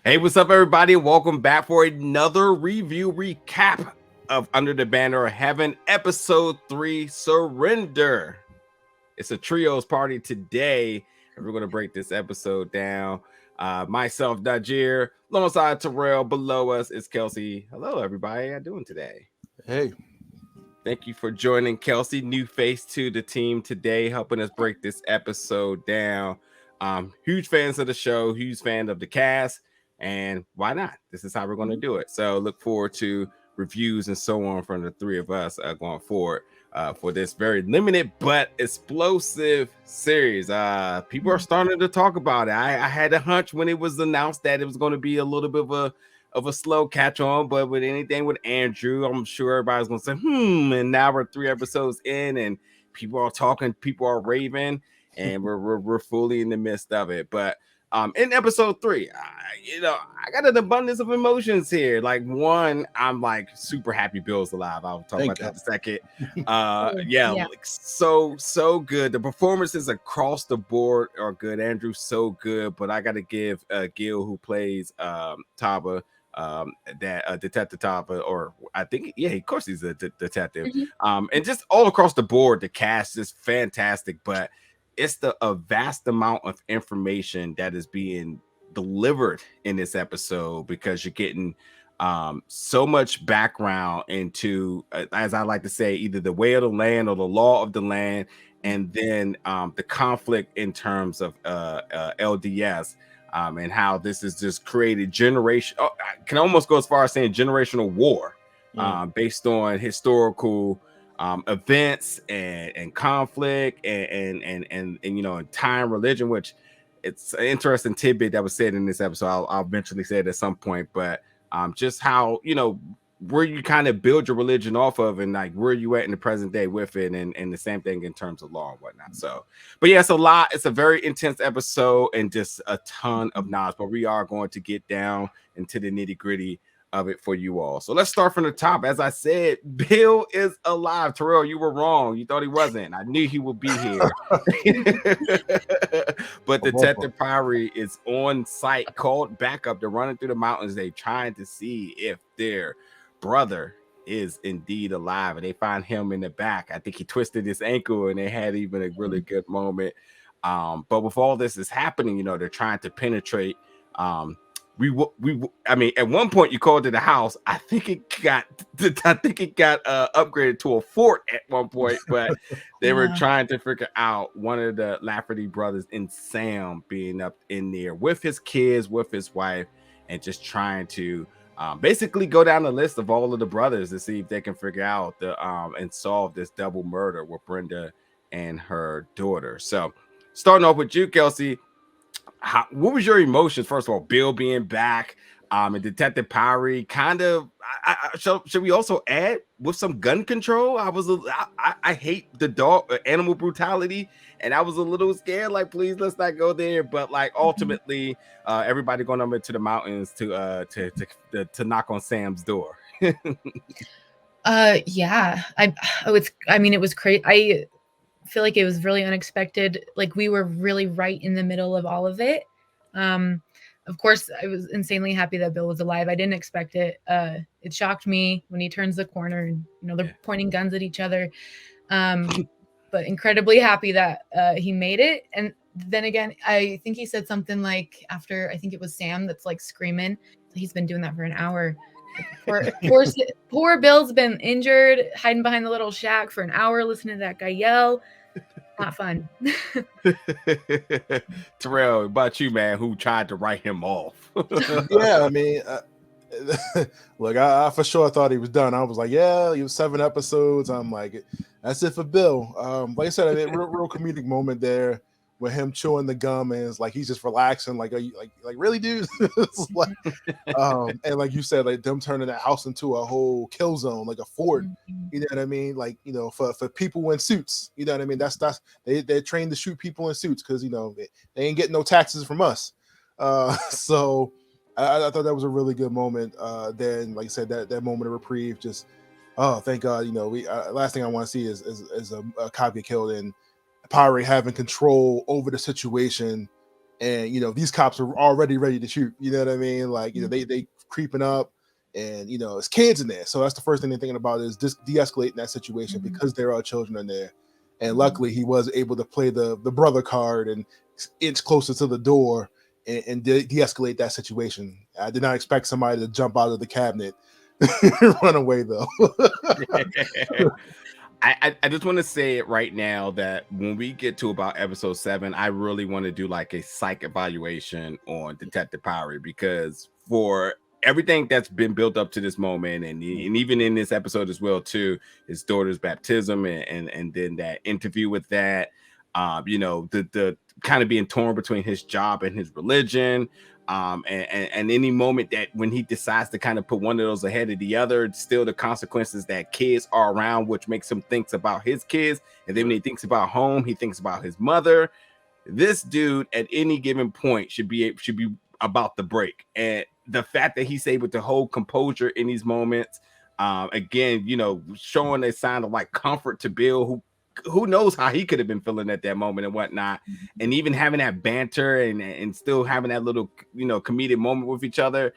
Hey, what's up, everybody? Welcome back for another review recap of Under the Banner of Heaven, Episode 3, Surrender. It's a trios party today, and we're going to break this episode down. Myself, Dajir, alongside Terrell. Below us is Kelsey. Hello, everybody. How you doing today? Hey. Thank you for joining, Kelsey. New face to the team today, helping us break this episode down. Huge fans of the show, huge fan of the cast. And why not? This is how we're going to do it. So look forward to reviews and so on from the three of us going forward for this very limited but explosive series. People are starting to talk about it. I had a hunch when it was announced that it was going to be a little bit of a slow catch on, but with anything with Andrew, I'm sure everybody's going to say, and now we're 3 episodes in and people are talking, people are raving, and we're fully in the midst of it. But in episode 3, I got an abundance of emotions here. Like, one, I'm like super happy Bill's alive. I'll talk about that in a second. Like so good. The performances across the board are good. Andrew's so good, but I got to give Gil, who plays Taba, Detective Taba, or I think, of course he's a detective. And just all across the board, the cast is fantastic, but it's a vast amount of information that is being delivered in this episode, because you're getting so much background into, as I like to say, either the way of the land or the law of the land, and then the conflict in terms of LDS, and how this is just created generation. I can almost go as far as saying generational war, based on historical events and conflict and time, religion, which it's an interesting tidbit that was said in this episode. I'll eventually say it at some point, but just how, where you kind of build your religion off of, and like where you at in the present day with it, and the same thing in terms of law and whatnot. So, but yeah, it's a lot. It's a very intense episode and just a ton of knowledge, but we are going to get down into the nitty gritty of it for you all. So let's start from the top. As I said, Bill is alive. Terrell, you were wrong. You thought he wasn't. I knew he would be here. But Detective Pyre is on site, called backup. They're running through the mountains. They're trying to see if their brother is indeed alive, and they find him in the back. I think he twisted his ankle, and they had even a really good moment. But with all this is happening, they're trying to penetrate. I mean, at one point you called it a house. I think it got upgraded to a fort at one point, but they were trying to figure out one of the Lafferty brothers and Sam being up in there with his kids, with his wife, and just trying to basically go down the list of all of the brothers to see if they can figure out and solve this double murder with Brenda and her daughter. So, starting off with you, Kelsey. What was your emotions? First of all, Bill being back, and Detective Pyre kind of. Should we also add with some gun control? I hate the dog animal brutality, and I was a little scared. Like, please, let's not go there. But like, ultimately, everybody going up into the mountains to knock on Sam's door. It was crazy. I feel like it was really unexpected. Like, we were really right in the middle of all of it. Of course, I was insanely happy that Bill was alive. I didn't expect it. It shocked me when he turns the corner and they're pointing guns at each other. But incredibly happy that he made it. And then again, I think he said something like, after, I think it was Sam that's like screaming. He's been doing that for an hour. Poor Bill's been injured, hiding behind the little shack for an hour, listening to that guy yell. Not fun. Terrell, about you, man, who tried to write him off? Yeah, I mean, look, I for sure thought he was done. I was like, he was 7 episodes. I'm like, that's it for Bill. Like I said, I mean, real comedic moment there with him chewing the gum, and it's like he's just relaxing. Like, are you like really, dude? It's like, and like you said, like them turning that house into a whole kill zone, like a fort. You know what I mean? Like, for people in suits. You know what I mean? That's they're trained to shoot people in suits because they ain't getting no taxes from us. So I thought that was a really good moment. Then, like I said, that moment of reprieve, just thank God. We last thing I want to see is a cop get killed and Pyre having control over the situation and these cops are already ready to shoot. You know what I mean? Like they creeping up, and it's kids in there. So that's the first thing they're thinking about is just de-escalating that situation because there are children in there. And luckily he was able to play the brother card and inch closer to the door and de-escalate that situation. I did not expect somebody to jump out of the cabinet and run away though. I just want to say it right now that when we get to about episode 7, I really want to do like a psych evaluation on Detective Pyre, because for everything that's been built up to this moment, and even in this episode as well too, his daughter's baptism and then that interview with that, the kind of being torn between his job and his religion, and any moment that when he decides to kind of put one of those ahead of the other, still the consequences that kids are around, which makes him think about his kids, and then when he thinks about home, he thinks about his mother. This dude at any given point should be about to break, and the fact that he's able to hold composure in these moments, again, showing a sign of like comfort to Bill, who knows how he could have been feeling at that moment and whatnot, and even having that banter and still having that little comedic moment with each other.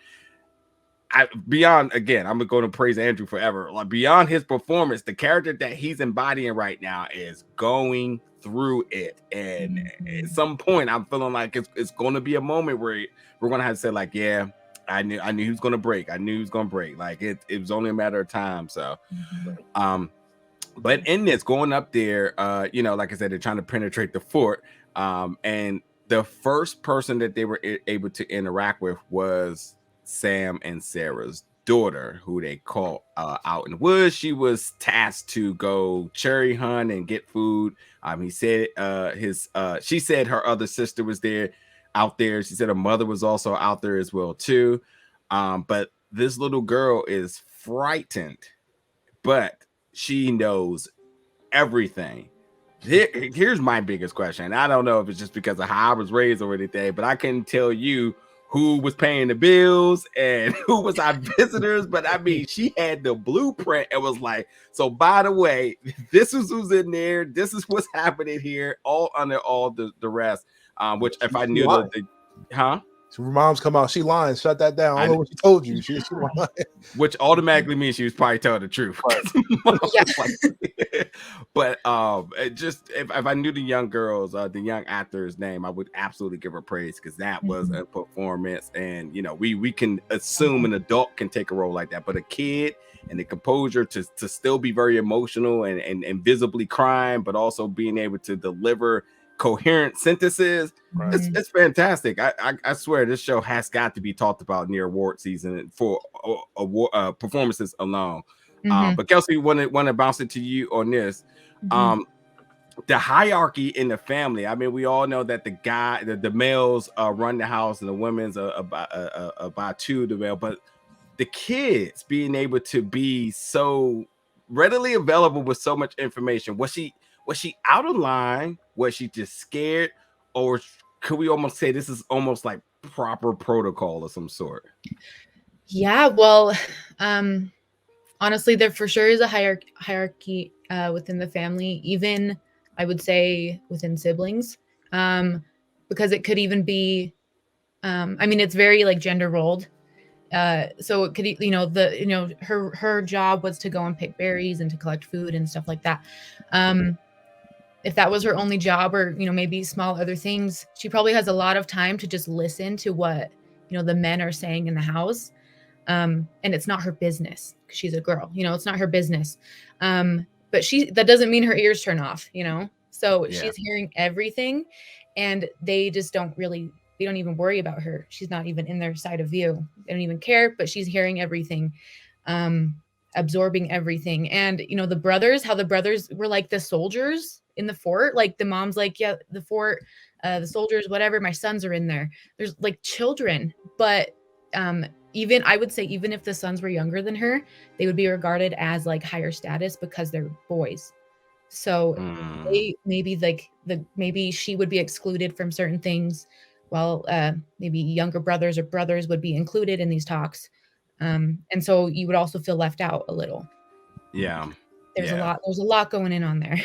Beyond, again, I'm going to praise Andrew forever. Like, beyond his performance, the character that he's embodying right now is going through it, and at some point I'm feeling like it's going to be a moment where we're going to have to say like, yeah, I knew he was going to break. I knew he was going to break. Like it was only a matter of time. So but in this, going up there, like I said, they're trying to penetrate the fort, and the first person that they were able to interact with was Sam and Sarah's daughter, who they caught out in the woods. She was tasked to go cherry hunt and get food. He said she said her other sister was out there. She said her mother was also out there as well too. But this little girl is frightened, but she knows everything. Here's my biggest question. I don't know if it's just because of how I was raised or anything, but I can tell you who was paying the bills and who was our visitors. But I mean, she had the blueprint and was like, so by the way, this is who's in there. This is what's happening here, all under all the rest. Which if I knew huh? So her mom's come out. She lying. Shut that down. I don't know what she told you. She lying. Which automatically means she was probably telling the truth. But just if I knew the young girls, the young actor's name, I would absolutely give her praise, because that was a performance. And we can assume an adult can take a role like that, but a kid and the composure to still be very emotional and visibly crying, but also being able to deliver coherent sentences, it's fantastic. I swear this show has got to be talked about near award season for performances alone. But Kelsey, want to bounce it to you on this. The hierarchy in the family. I mean, we all know that the males run the house and the women's about two the male, but the kids being able to be so readily available with so much information. Was she out of line? Was she just scared? Or could we almost say this is almost like proper protocol of some sort? Yeah, well, honestly, there for sure is a hierarchy within the family, even I would say within siblings, because it could even be, I mean, it's very like gender rolled. So it could, her job was to go and pick berries and to collect food and stuff like that. If that was her only job, or maybe small other things, she probably has a lot of time to just listen to what the men are saying in the house, and it's not her business because she's a girl. It's not her business, but that doesn't mean her ears turn off. So she's hearing everything, and they just don't even worry about her. She's not even in their side of view. They don't even care, but she's hearing everything, absorbing everything. And how the brothers were like the soldiers in the fort. Like the mom's like, yeah, the fort, the soldiers, whatever, my sons are in there. There's like children, but even I would say, even if the sons were younger than her, they would be regarded as like higher status because they're boys. So maybe she would be excluded from certain things, while maybe younger brothers or brothers would be included in these talks. And so you would also feel left out a little. Yeah. There's a lot going in on there.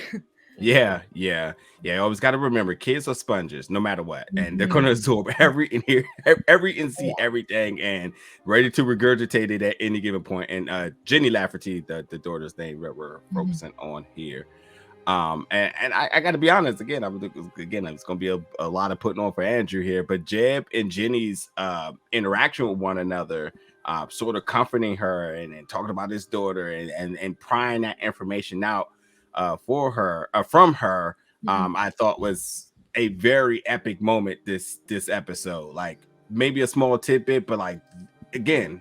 Yeah. You always got to remember, kids are sponges, no matter what, and they're going to absorb every and hear every and see everything, and ready to regurgitate it at any given point. And Jenny Lafferty, the daughter's name that we're focusing on here. And I got to be honest again. It's going to be a lot of putting on for Andrew here, but Jeb and Jenny's interaction with one another, sort of comforting her and talking about his daughter and prying that information out for her from her, I thought was a very epic moment this episode. Like, maybe a small tidbit, but like, again,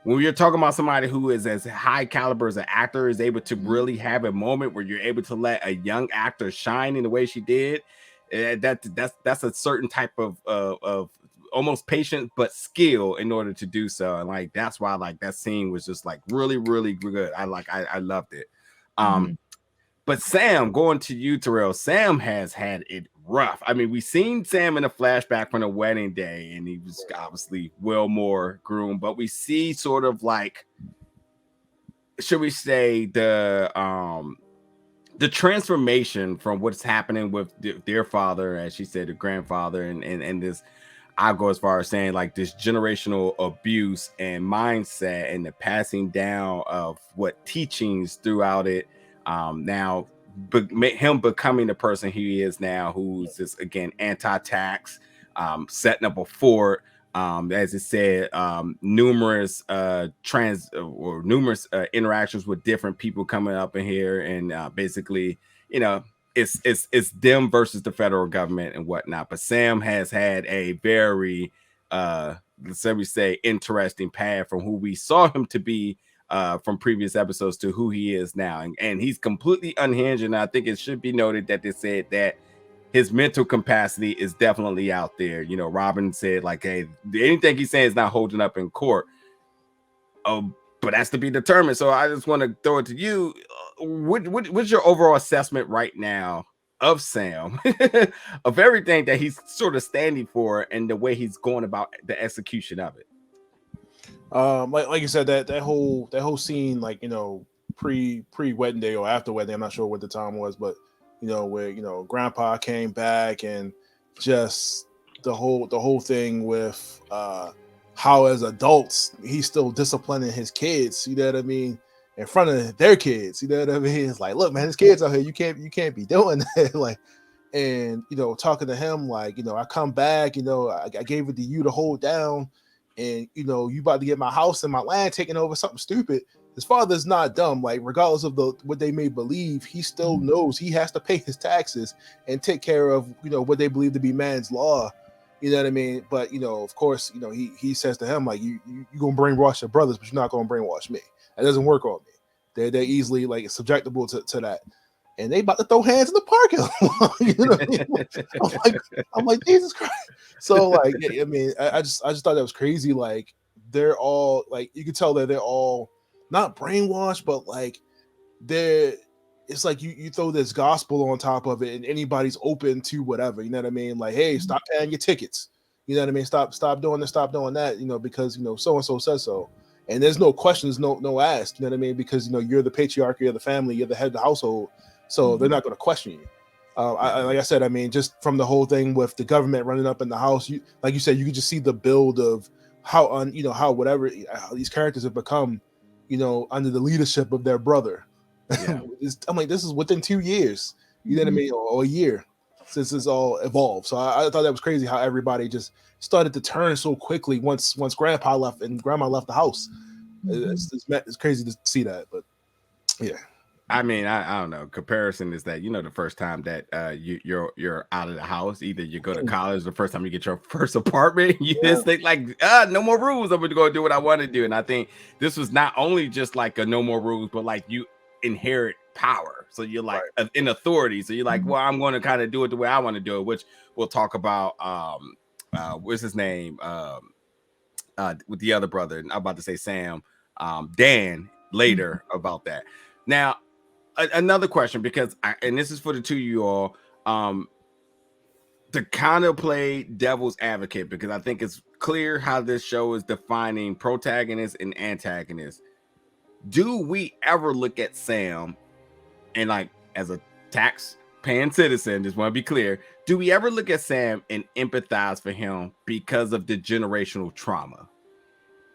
when you're talking about somebody who is as high caliber as an actor, is able to really have a moment where you're able to let a young actor shine in the way she did, that's a certain type of almost patience but skill in order to do so. And like, that's why like that scene was just like really good. I loved it. But Sam, going to you, Terrell, Sam has had it rough. I mean, we've seen Sam in a flashback from the wedding day, and he was obviously well more groomed, but we see sort of like, should we say, the transformation from what's happening with their father, as she said, the grandfather, and this, I go as far as saying like this generational abuse and mindset and the passing down of what teachings throughout it. Now, him becoming the person he is now, who's just again anti-tax, setting up a fort, as it said, numerous interactions with different people coming up in here, and basically, you know, it's them versus the federal government and whatnot. But Sam has had a very let's say interesting path from who we saw him to be from previous episodes to who he is now, and he's completely unhinged. And I think it should be noted that they said that his mental capacity is definitely out there. You know, Robin said like, hey, anything he's saying is not holding up in court. But that's to be determined. So I just want to throw it to you. What's your overall assessment right now of Sam, of everything that he's sort of standing for and the way he's going about the execution of it? Like you said, that whole scene, like, you know, pre wedding day or after wedding, I'm not sure what the time was, but you know, where, you know, grandpa came back, and just the whole thing with how as adults he's still disciplining his kids, you know what I mean, in front of their kids, you know what I mean. It's like, look, man, his kids out here, you can't be doing that. Like, and you know, talking to him like, you know, I come back, you know, I gave it to you to hold down, and you know, you about to get my house and my land taken over, something stupid. His father's not dumb. Like, regardless of what they may believe, he still knows he has to pay his taxes and take care of, you know, what they believe to be man's law. You know what I mean? But you know, of course, you know, he says to him like, you gonna brainwash your brothers, but you're not gonna brainwash me. That doesn't work on me. They're easily like subjectable to that. And they about to throw hands in the parking lot. You know what I mean? I'm like, Jesus Christ. So like, I mean, I just thought that was crazy. Like, they're all like, you can tell that they're all not brainwashed, but like it's like you throw this gospel on top of it, and anybody's open to whatever. You know what I mean? Like, hey, stop paying your tickets. You know what I mean? Stop doing this, stop doing that. You know, because you know so and so says so, and there's no questions, no ask. You know what I mean? Because you know you're the patriarchy of the family, you're the head of the household, so they're not going to question you. Like I said, I mean, just from the whole thing with the government running up in the house, like you said, you could just see the build of how these characters have become, you know, under the leadership of their brother. Yeah. I'm like, this is within 2 years, you know what I mean, or a year since this all evolved. So I thought that was crazy how everybody just started to turn so quickly once grandpa left and grandma left the house. It's crazy to see that, but yeah. I mean, I don't know. Comparison is that, you know, the first time that you're out of the house, either you go to college, the first time you get your first apartment, you just think like, no more rules. I'm going to go do what I want to do. And I think this was not only just like a no more rules, but like you inherit power. So you're like in authority. So you're like, well, I'm going to kind of do it the way I want to do it, which we'll talk about. What's his name? With the other brother, I'm about to say Sam, Dan later about that. Now, another question, because and this is for the two of you all, to kind of play devil's advocate, because I think it's clear how this show is defining protagonists and antagonists. Do we ever look at Sam and like as a tax Pan citizen, just want to be clear. Do we ever look at Sam and empathize for him because of the generational trauma?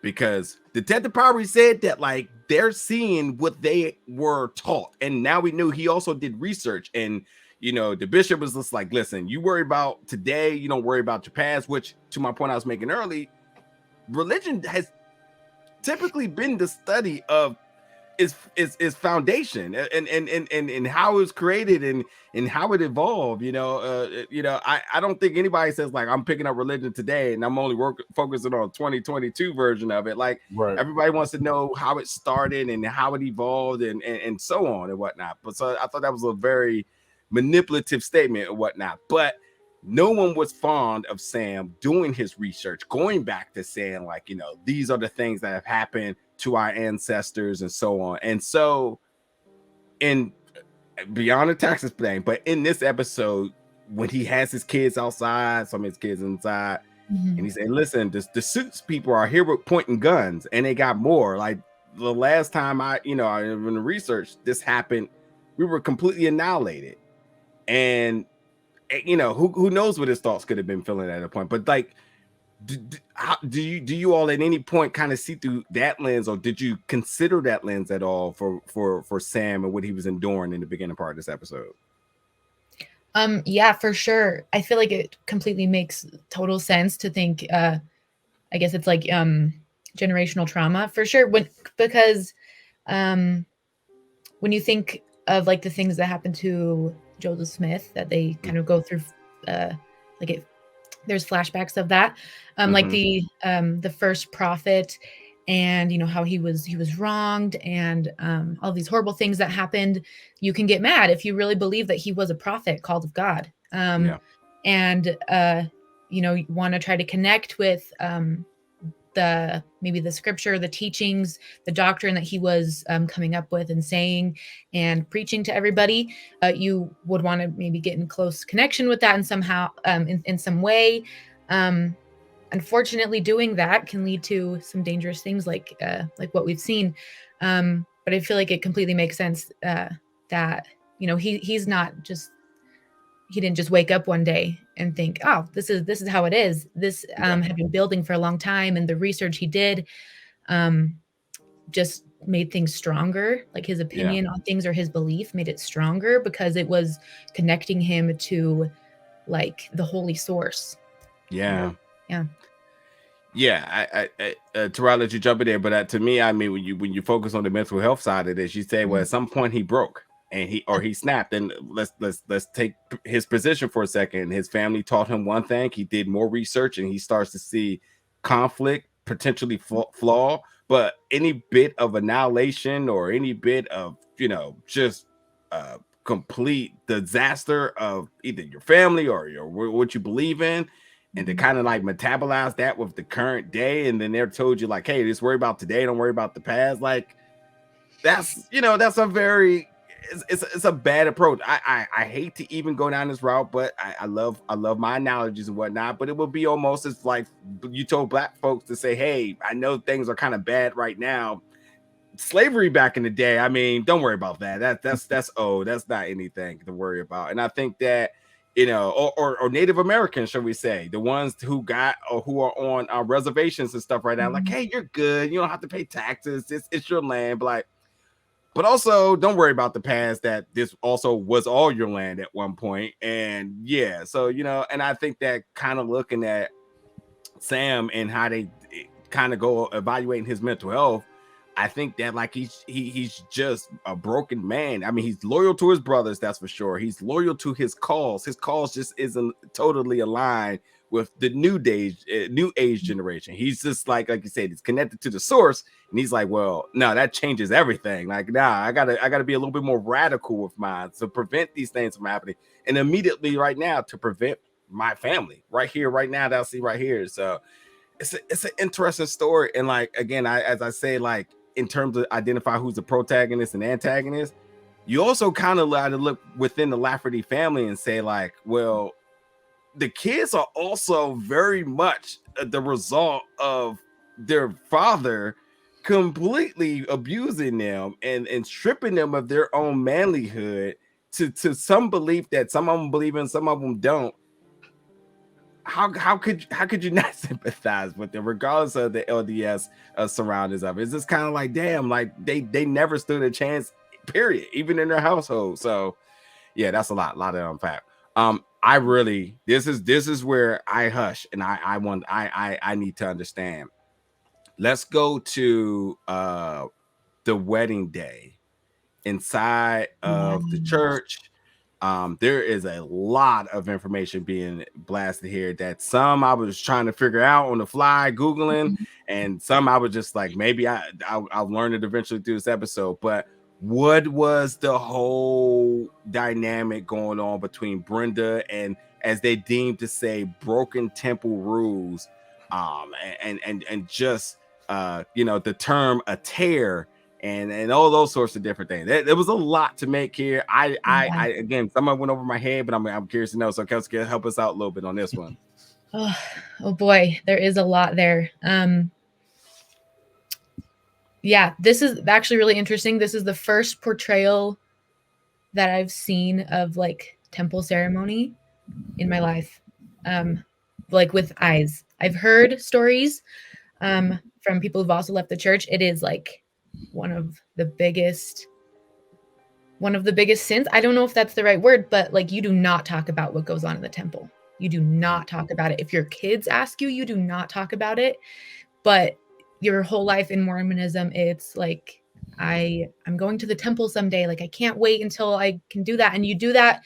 Because Detective Pyre said that like they're seeing what they were taught, and now we knew he also did research. And the bishop was just like, listen, you worry about today, you don't worry about your past. Which, to my point I was making early, religion has typically been the study of is foundation and how it was created and how it evolved. I don't think anybody says like I'm picking up religion today and I'm only focusing on 2022 version of it. Like everybody wants to know how it started and how it evolved and so on and whatnot. But so I thought that was a very manipulative statement and whatnot. But no one was fond of Sam doing his research, going back to saying like, these are the things that have happened to our ancestors and so on. And so beyond the taxes thing, but in this episode, when he has his kids outside, some of his kids inside, and he said, listen, the suits people are here with pointing guns, and they got more. Like the last time in the research, this happened, we were completely annihilated. And who knows what his thoughts could have been feeling at a point. But like, do you all at any point kind of see through that lens, or did you consider that lens at all for Sam and what he was enduring in the beginning part of this episode? Yeah, for sure. I feel like it completely makes total sense to think I guess it's like generational trauma for sure, because when you think of like the things that happened to Joseph Smith, that they kind of go through there's flashbacks of that, like the first prophet, and how he was wronged, and all these horrible things that happened. You can get mad if you really believe that he was a prophet called of God, and you want to try to connect with maybe the scripture, the teachings, the doctrine that he was coming up with and saying and preaching to everybody. You would want to maybe get in close connection with that, and somehow in some way. Unfortunately, doing that can lead to some dangerous things like what we've seen. But I feel like it completely makes sense that he's not just, he didn't just wake up one day and think, oh, this is how it is. This had been building for a long time, and the research he did just made things stronger. Like his opinion on things, or his belief, made it stronger because it was connecting him to like the holy source. I Terrell, let you jump in there, but to me, I mean, when you focus on the mental health side of this, you say, well, at some point he broke and he snapped. And let's take his position for a second. His family taught him one thing. He did more research, and he starts to see conflict, potentially flaw. But any bit of annihilation or any bit of just complete disaster of either your family or what you believe in, and to kind of like metabolize that with the current day, and then they're told you like, hey, just worry about today, don't worry about the past. Like that's a very it's a bad approach. I hate to even go down this route, but I love my analogies and whatnot. But it would be almost as like you told black folks to say, hey, I know things are kind of bad right now. Slavery back in the day, I mean, don't worry about that. That's old. That's not anything to worry about. And I think that or Native Americans, shall we say, the ones who got or who are on reservations and stuff right now, like, hey, you're good. You don't have to pay taxes. It's your land. But also don't worry about the past, that this also was all your land at one point. And so, and I think that kind of looking at Sam and how they kind of go evaluating his mental health, I think that like he's just a broken man. I mean, he's loyal to his brothers, that's for sure. He's loyal to his cause. His cause just isn't totally aligned with the new age generation. He's just like you said, he's connected to the source, and he's like, well, no, that changes everything. Like, nah, I gotta be a little bit more radical with mine to prevent these things from happening, and immediately right now to prevent my family right here, right now, that I see right here. So it's an interesting story. And like, again, as I say, like, in terms of identify who's the protagonist and antagonist, you also kind of like to look within the Lafferty family and say like, well, the kids are also very much the result of their father completely abusing them and stripping them of their own manlyhood to some belief that some of them believe in, some of them don't. How could you not sympathize with them, regardless of the LDS surroundings of it? It's just kind of like, damn, like they never stood a chance, period, even in their household. So yeah, that's a lot of unpack. I really, this is where I hush and I need to understand. Let's go to the wedding day inside of the church. There is a lot of information being blasted here that some I was trying to figure out on the fly, Googling, and some I was just like, maybe I'll learn it eventually through this episode. But what was the whole dynamic going on between Brenda and, as they deemed to say, broken temple rules, and just the term a tear and all those sorts of different things. There was a lot to make here. I again, some of it went over my head, but I'm curious to know. So Kelsey, can help us out a little bit on this one. Oh boy, there is a lot there. Yeah, this is actually really interesting. This is the first portrayal that I've seen of like temple ceremony in my life, like with eyes. I've heard stories from people who've also left the church. It is like one of the biggest sins. I don't know if that's the right word, but like, you do not talk about what goes on in the temple. You do not talk about it. If your kids ask you, you do not talk about it. But your whole life in Mormonism, it's like, I'm going to the temple someday. Like, I can't wait until I can do that. And you do that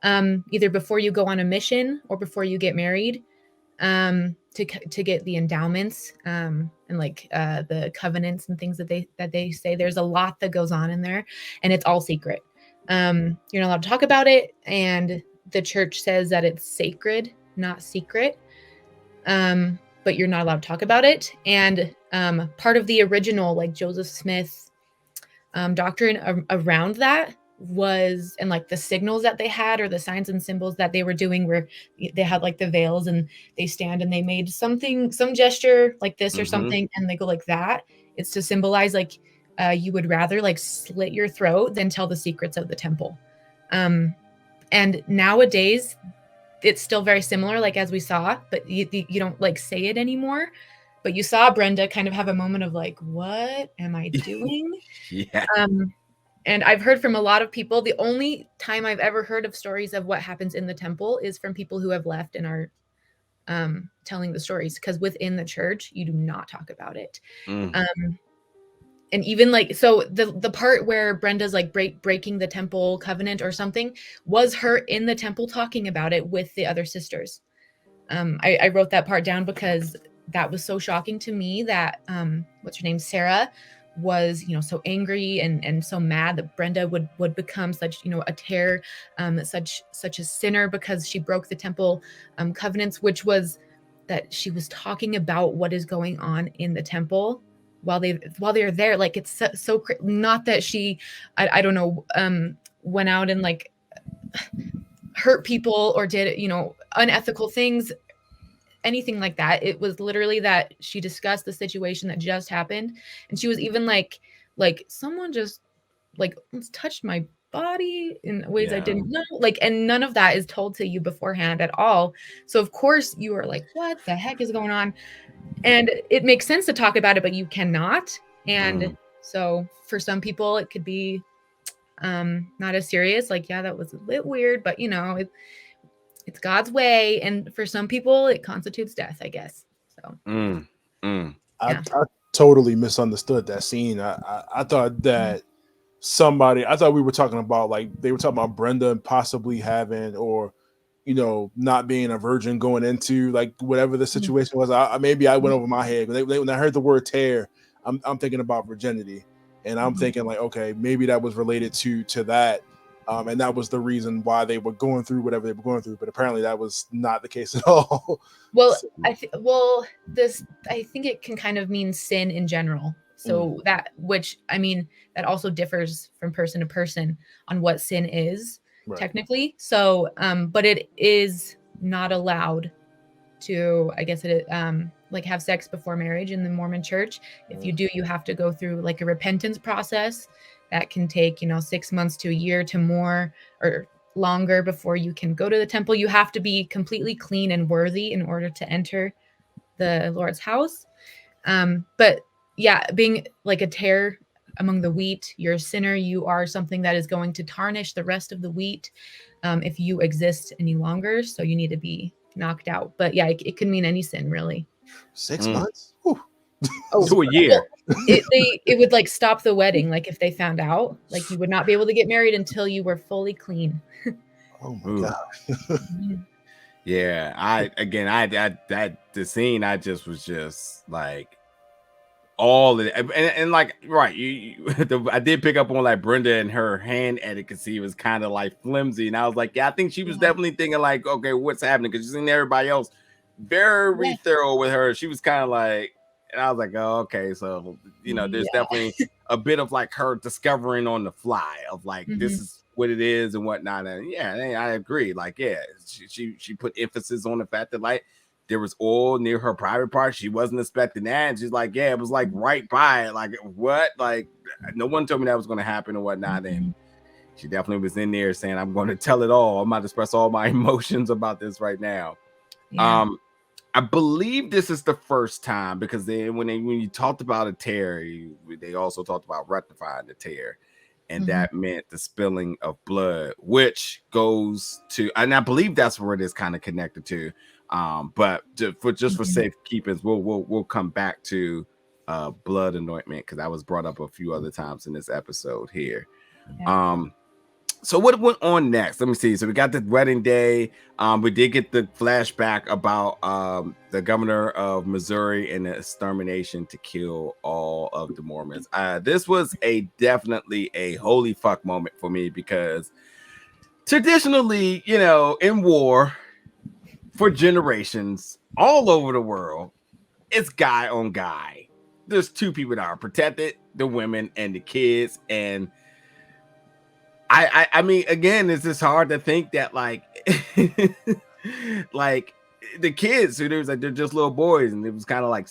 either before you go on a mission or before you get married, to get the endowments and like the covenants and things that they say. There's a lot that goes on in there, and it's all secret. You're not allowed to talk about it, and the church says that it's sacred, not secret. But you're not allowed to talk about it. And part of the original, like Joseph Smith doctrine around that was, and like the signals that they had, or the signs and symbols that they were doing, where they had like the veils and they stand and they made some gesture like this or something, and they go like that. It's to symbolize like you would rather like slit your throat than tell the secrets of the temple. And nowadays it's still very similar, like as we saw, but you don't like say it anymore. But you saw Brenda kind of have a moment of like, what am I doing? Yeah. And I've heard from a lot of people. The only time I've ever heard of stories of what happens in the temple is from people who have left and are telling the stories, because within the church, you do not talk about it. And even like, so the part where Brenda's like breaking the temple covenant or something was her in the temple talking about it with the other sisters. I wrote that part down because that was so shocking to me that what's her name, Sarah, was so angry and so mad that Brenda would become such a tear, such a sinner, because she broke the temple covenants, which was that she was talking about what is going on in the temple while they're there. Like, it's so not that she I don't know went out and like hurt people or did unethical things, anything like that. It was literally that she discussed the situation that just happened, and she was even like someone just like touched my body in ways I didn't know, like, and none of that is told to you beforehand at all. So of course you are like, what the heck is going on? And it makes sense to talk about it, but you cannot. And so for some people it could be not as serious, like, yeah, that was a bit weird, but it's God's way. And for some people it constitutes death, I guess. So I totally misunderstood that scene. I thought that I thought we were talking about, like, they were talking about Brenda possibly having, or not being a virgin going into like whatever the situation was. Maybe I went over my head when I heard the word tear. I'm thinking about virginity, and I'm thinking like, okay, maybe that was related to that, and that was the reason why they were going through whatever they were going through. But apparently that was not the case at all. Well, I think it can kind of mean sin in general. So that also differs from person to person on what sin is. Right. Technically. So, but it is not allowed to, I guess like have sex before marriage in the Mormon church. If you do, you have to go through like a repentance process, that can take, 6 months to a year to more or longer before you can go to the temple. You have to be completely clean and worthy in order to enter the Lord's house. But yeah, being like a tare among the wheat, you're a sinner. You are something that is going to tarnish the rest of the wheat if you exist any longer. So you need to be knocked out. But yeah, it could mean any sin, really. 6 months? Whew. To a year. It would like stop the wedding. Like if they found out, like you would not be able to get married until you were fully clean. Oh my God. Yeah, the scene, I just was just like all of it, and like right, I did pick up on like Brenda and her hand etiquette was kind of like flimsy, and I was like, yeah, I think she was definitely thinking like, okay, what's happening? Because she's seen everybody else very thorough with her. She was kind of like, and I was like, oh, okay, so there's definitely a bit of like her discovering on the fly of like this is what it is and whatnot. And yeah, I agree. Like, yeah, she put emphasis on the fact that like there was oil near her private part. She wasn't expecting that. And she's like, yeah, it was like right by it. Like, what? Like, no one told me that was going to happen or whatnot. And she definitely was in there saying, I'm going to tell it all. I'm about to express all my emotions about this right now. Yeah. I believe this is the first time, because when you talked about a tear, they also talked about rectifying the tear. And that meant the spilling of blood, which goes to, and I believe that's where it is kind of connected to. But for safekeeping, we'll come back to blood anointment, because that was brought up a few other times in this episode here. Yeah. So what went on next? Let me see. So we got the wedding day. We did get the flashback about the governor of Missouri and the extermination to kill all of the Mormons. This was definitely a holy fuck moment for me, because traditionally, in war for generations all over the world, it's guy on guy. There's two people that are protected, the women and the kids. And I mean, again, it's just hard to think that like like the kids who they're just little boys, and it was kind of like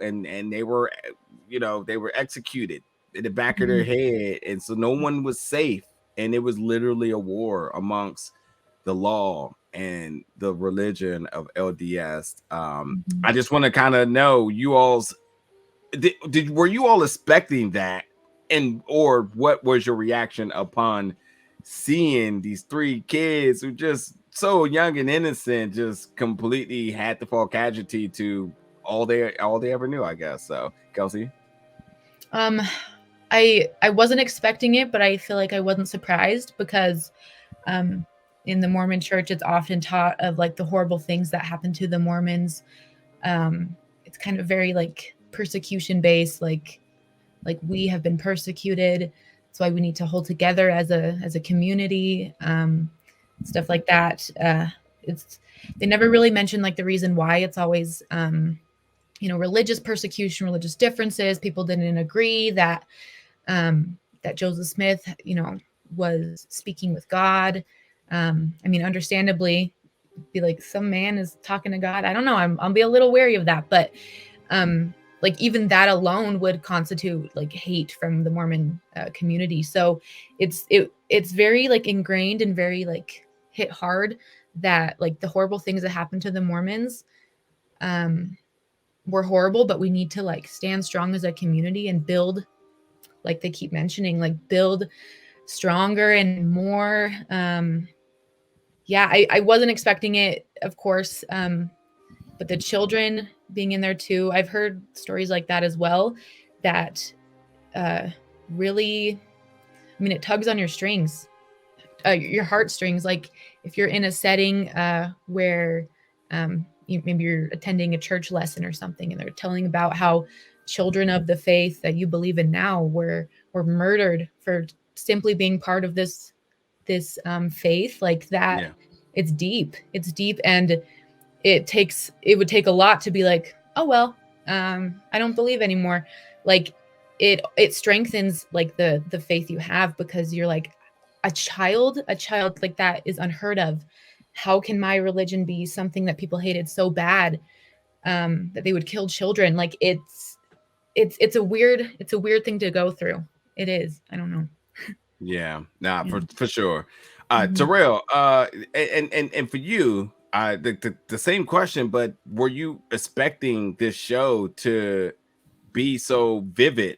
and they were they were executed in the back of their head, and so no one was safe, and it was literally a war amongst the law and the religion of LDS. I just want to kind of know you all's were you all expecting that, or what was your reaction upon seeing these three kids who just so young and innocent just completely had to fall casualty to all they ever knew, I guess. So Kelsey? I wasn't expecting it, but I feel like I wasn't surprised, because in the Mormon church, it's often taught of like the horrible things that happen to the Mormons. It's kind of very like persecution based, like we have been persecuted. That's why we need to hold together as a community, stuff like that. They never really mention like the reason why. It's always, religious persecution, religious differences. People didn't agree that Joseph Smith, was speaking with God. I mean, understandably, be like some man is talking to God. I don't know. I'll be a little wary of that, but like even that alone would constitute like hate from the Mormon community. So it's very like ingrained and very like hit hard that like the horrible things that happened to the Mormons were horrible, but we need to like stand strong as a community and build, like they keep mentioning, like build stronger and more. I wasn't expecting it, of course. But the children being in there too, I've heard stories like that as well, that really, I mean, it tugs on your strings, your heartstrings. Like if you're in a setting where maybe you're attending a church lesson or something, and they're telling about how children of the faith that you believe in now were murdered for simply being part of this faith, like that. Yeah. It's deep, and it would take a lot to be like, oh well, I don't believe anymore. Like it strengthens like the faith you have, because you're like a child like that is unheard of. How can my religion be something that people hated so bad that they would kill children? Like it's a weird thing to go through. It is. I don't know. Yeah, nah, Yeah. for sure. Mhm. Terrell, and for you, the same question, but were you expecting this show to be so vivid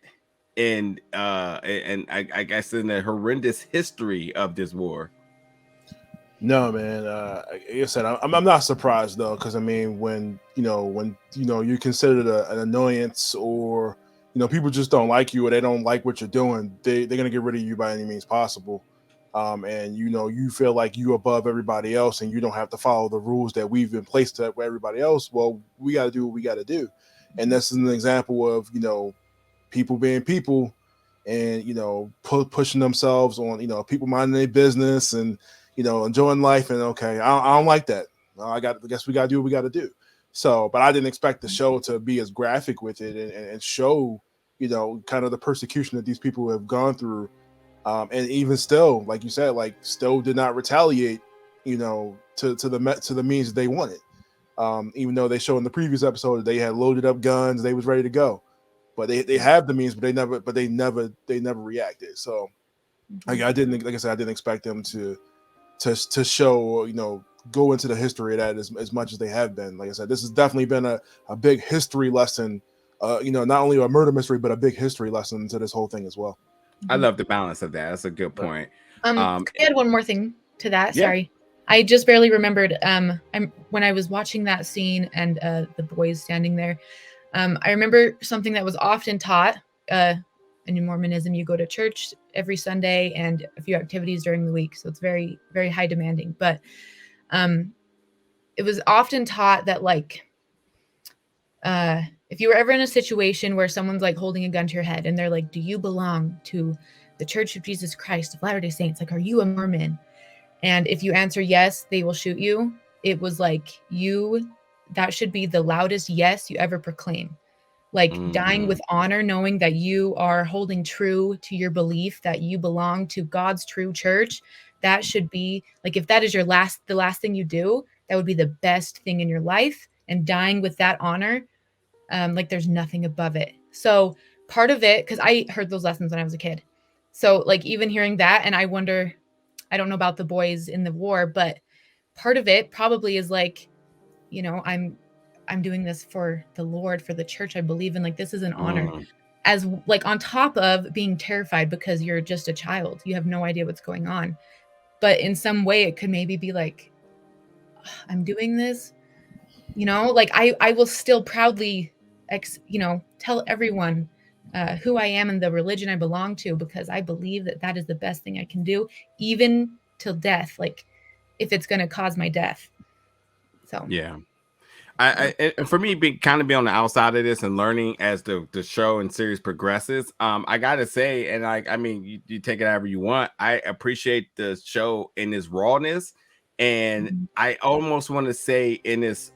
and I guess in the horrendous history of this war? No, man. Like I said, I'm not surprised though, because I mean, when you considered an annoyance, or people just don't like you, or they don't like what you're doing, they're gonna get rid of you by any means possible. And you feel like you above everybody else, and you don't have to follow the rules that we've been placed at with everybody else. Well, we got to do what we got to do, and this is an example of people being people, and pushing themselves on people minding their business, and enjoying life. And okay, I don't like that. I guess we got to do what we got to do. So, but I didn't expect the show to be as graphic with it, and show kind of the persecution that these people have gone through. And even still, like you said, like still did not retaliate to the means that they wanted. Even though they showed in the previous episode that they had loaded up guns, they was ready to go, but they have the means, but they never reacted. So I didn't, like I said, I didn't expect them to show, go into the history of that as much as they have been. Like I said, this has definitely been a big history lesson, not only a murder mystery, but a big history lesson to this whole thing as well. I love the balance of that. That's a good point. Can I add one more thing to that? Yeah. Sorry. I just barely remembered when I was watching that scene and the boys standing there, I remember something that was often taught. And in Mormonism, you go to church every Sunday and a few activities during the week. So it's very, very high demanding. But it was often taught that, like, if you were ever in a situation where someone's like holding a gun to your head and they're like, do you belong to the Church of Jesus Christ of Latter-day Saints? Like, are you a Mormon? And if you answer yes, they will shoot you. It was like that should be the loudest yes you ever proclaim. Like dying with honor, knowing that you are holding true to your belief that you belong to God's true church. That should be like, if that is the last thing you do, that would be the best thing in your life. And dying with that honor, like there's nothing above it. So part of it, because I heard those lessons when I was a kid. So like even hearing that, and I wonder, I don't know about the boys in the war, but part of it probably is like, I'm doing this for the Lord, for the church I believe in. Like, this is an honor, as like on top of being terrified because you're just a child. You have no idea what's going on. But in some way it could maybe be like, I'm doing this, like I will still proudly, tell everyone who I am and the religion I belong to, because I believe that is the best thing I can do, even till death. Like if it's going to cause my death. So, yeah. And for me, be on the outside of this and learning as the show and series progresses, I gotta say, and I mean, you take it however you want. I appreciate the show in its rawness, and I almost want to say in its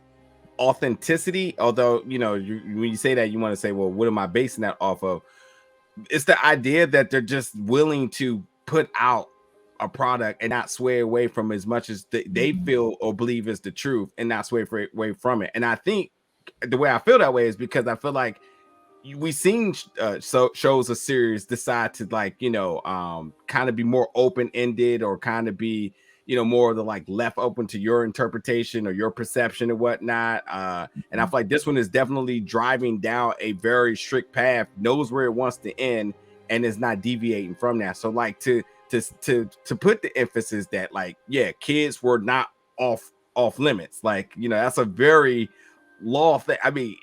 authenticity. Although when you say that, you want to say, well, what am I basing that off of? It's the idea that they're just willing to put out a product and not sway away from as much as they feel or believe is the truth, and not sway away from it. And I think the way I feel that way is because I feel like we've seen shows or series decide to kind of be more open-ended, or kind of be more of the like left open to your interpretation or your perception and whatnot. And I feel like this one is definitely driving down a very strict path, knows where it wants to end, and is not deviating from that. So like to put the emphasis that like, yeah, kids were not off limits. Like, that's a very law thing. I mean,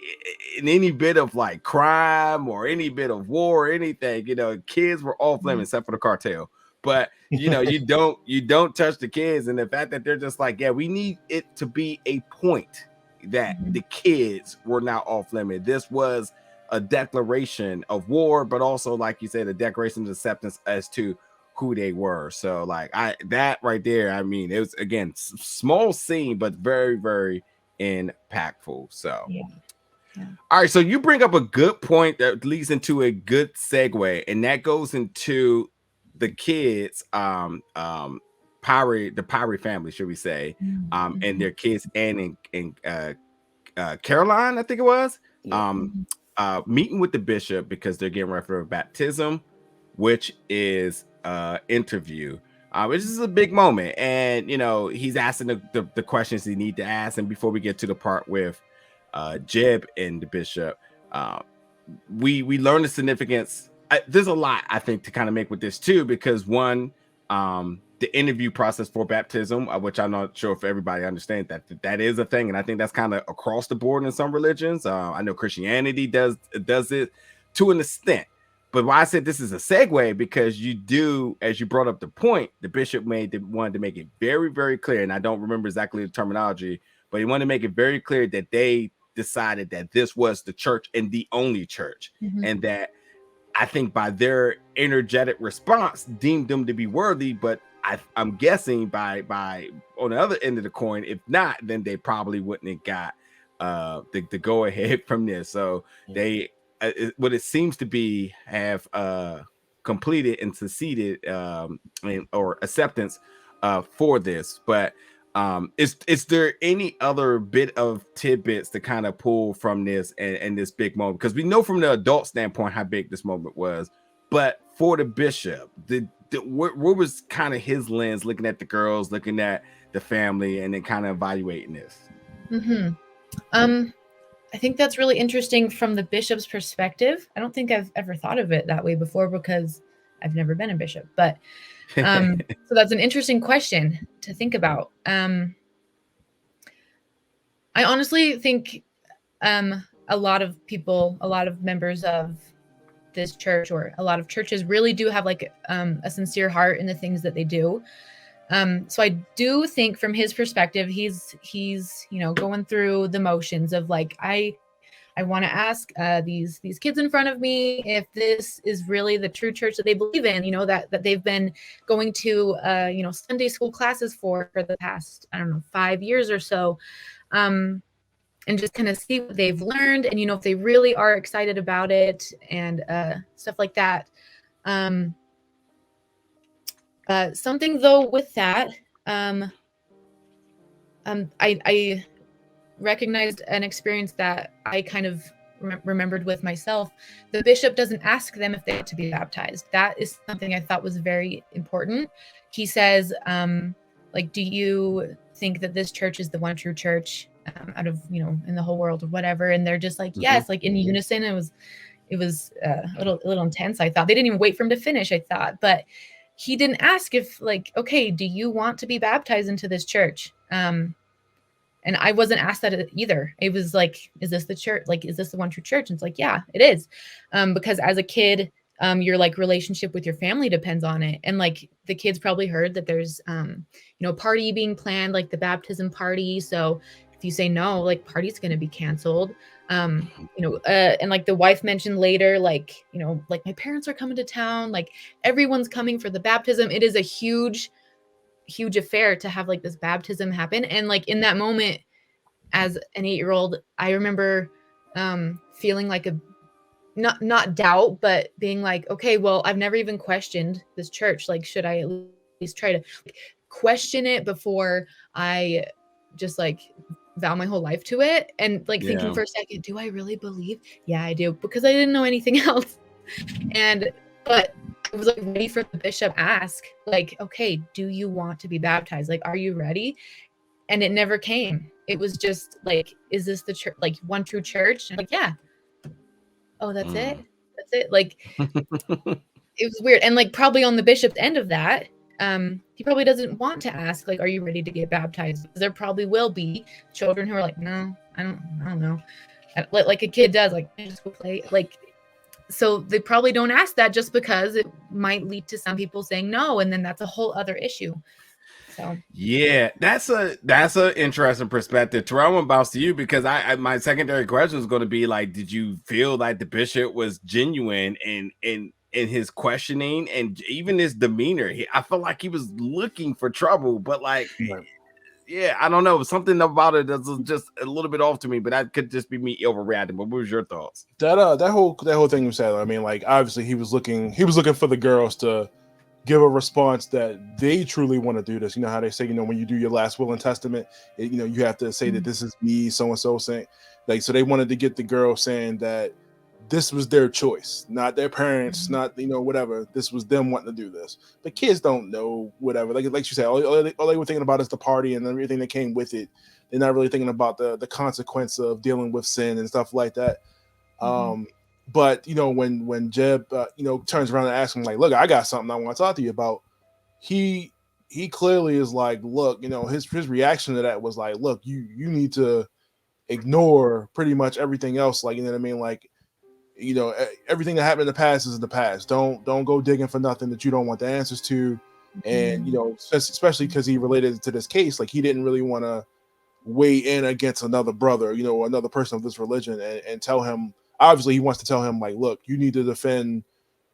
in any bit of like crime or any bit of war or anything, kids were off limits except for the cartel. But you don't touch the kids. And the fact that they're just like, yeah, we need it to be a point that the kids were not off limit. This was a declaration of war, but also, like you said, a declaration of acceptance as to who they were. So like that right there, I mean, it was again small scene, but very, very impactful. So yeah. All right, so you bring up a good point that leads into a good segue, and that goes into the kids, Pyre, the Pyre family, should we say, and their kids, Anne and Caroline, I think it was, meeting with the bishop because they're getting ready for a baptism. which is interview. Which is a big moment, and he's asking the questions he need to ask. And before we get to the part with Jeb and the bishop, we learn the significance. There's a lot I think to kind of make with this too, because one, the interview process for baptism, which I'm not sure if everybody understands that is a thing, and I think that's kind of across the board in some religions. I know Christianity does it to an extent. But why I said this is a segue, because you do, as you brought up the point, the bishop wanted to make it very, very clear, and I don't remember exactly the terminology, but he wanted to make it very clear that they decided that this was the church and the only church, and that I think by their energetic response deemed them to be worthy. But I'm guessing by on the other end of the coin, if not, then they probably wouldn't have got the go ahead from this. So they. What it seems to be have completed and succeeded or acceptance for this. But is there any other bit of tidbits to kind of pull from this and this big moment? Because we know from the adult standpoint how big this moment was, but for the bishop, what was kind of his lens, looking at the girls, looking at the family, and then kind of evaluating this? I think that's really interesting from the bishop's perspective. I don't think I've ever thought of it that way before, because I've never been a bishop. But so that's an interesting question to think about. I honestly think a lot of people, a lot of members of this church, or a lot of churches, really do have like a sincere heart in the things that they do. So I do think from his perspective, he's going through the motions of like, I want to ask these kids in front of me if this is really the true church that they believe in, that they've been going to Sunday school classes for the past, 5 years or so, and just kind of see what they've learned, and if they really are excited about it, and stuff like that. Something though with that, I recognized an experience that I kind of remembered with myself. The bishop doesn't ask them if they want to be baptized. That is something I thought was very important. He says, do you think that this church is the one true church out of, in the whole world or whatever? And they're just like, yes, like in unison. It was a little intense. I thought they didn't even wait for him to finish, I thought, but he didn't ask if okay, do you want to be baptized into this church? And I wasn't asked that either. It was like, is this the church? Like, is this the one true church? And it's like, yeah, it is. Because as a kid, your relationship with your family depends on it. And like the kids probably heard that there's, party being planned, like the baptism party. So if you say no, like party's going to be canceled. And like the wife mentioned later, like my parents are coming to town, like everyone's coming for the baptism. It is a huge affair to have like this baptism happen. And like in that moment, as an 8-year-old, I remember feeling like a not doubt, but being like, okay, well, I've never even questioned this church. Like, should I at least try to question it before I just like vow my whole life to it? And like thinking for a second, do I really believe? Yeah, I do, because I didn't know anything else. But I was like ready for the bishop ask, like, okay, do you want to be baptized? Like, are you ready? And it never came. It was just like, is this the church, like one true church? And like, yeah. Oh, that's it. That's it. Like, it was weird. And like probably on the bishop's end of that, he probably doesn't want to ask, like, are you ready to get baptized? There probably will be children who are like, no, I don't know. Like a kid does, like, just go play. Like, so they probably don't ask that just because it might lead to some people saying no, and then that's a whole other issue. So yeah, that's a interesting perspective. Terrell, I'm gonna bounce to you, because I my secondary question is going to be like, did you feel like the bishop was genuine in his questioning and even his demeanor? I felt like he was looking for trouble, but like, yeah, I don't know, something about it that's just a little bit off to me, but that could just be me overreacting. But what was your thoughts? That whole thing you said, I mean, like, obviously he was looking for the girls to give a response that they truly want to do this. You know how they say, when you do your last will and testament, you have to say that this is me, so and so, saying, like, so they wanted to get the girl saying that this was their choice, not their parents, not whatever. This was them wanting to do this. The kids don't know whatever. Like you said, all they were thinking about is the party and everything that came with it. They're not really thinking about the consequence of dealing with sin and stuff like that. But when Jeb turns around and asks him like, "Look, I got something I want to talk to you about," he clearly is like, "Look," his reaction to that was like, "Look, you need to ignore pretty much everything else. Like, you know what I mean? Like, everything that happened in the past is in the past. Don't go digging for nothing that you don't want the answers to." And especially because he related it to this case, like he didn't really want to weigh in against another brother, another person of this religion, and tell him. Obviously, he wants to tell him like, "Look, you need to defend,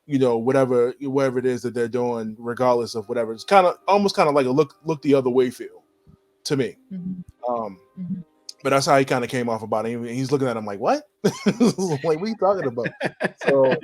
whatever it is that they're doing, regardless of whatever." It's almost kind of like a look the other way feel to me. But that's how he kind of came off about it. He's looking at him like, "What? Like, what are you talking about?" So,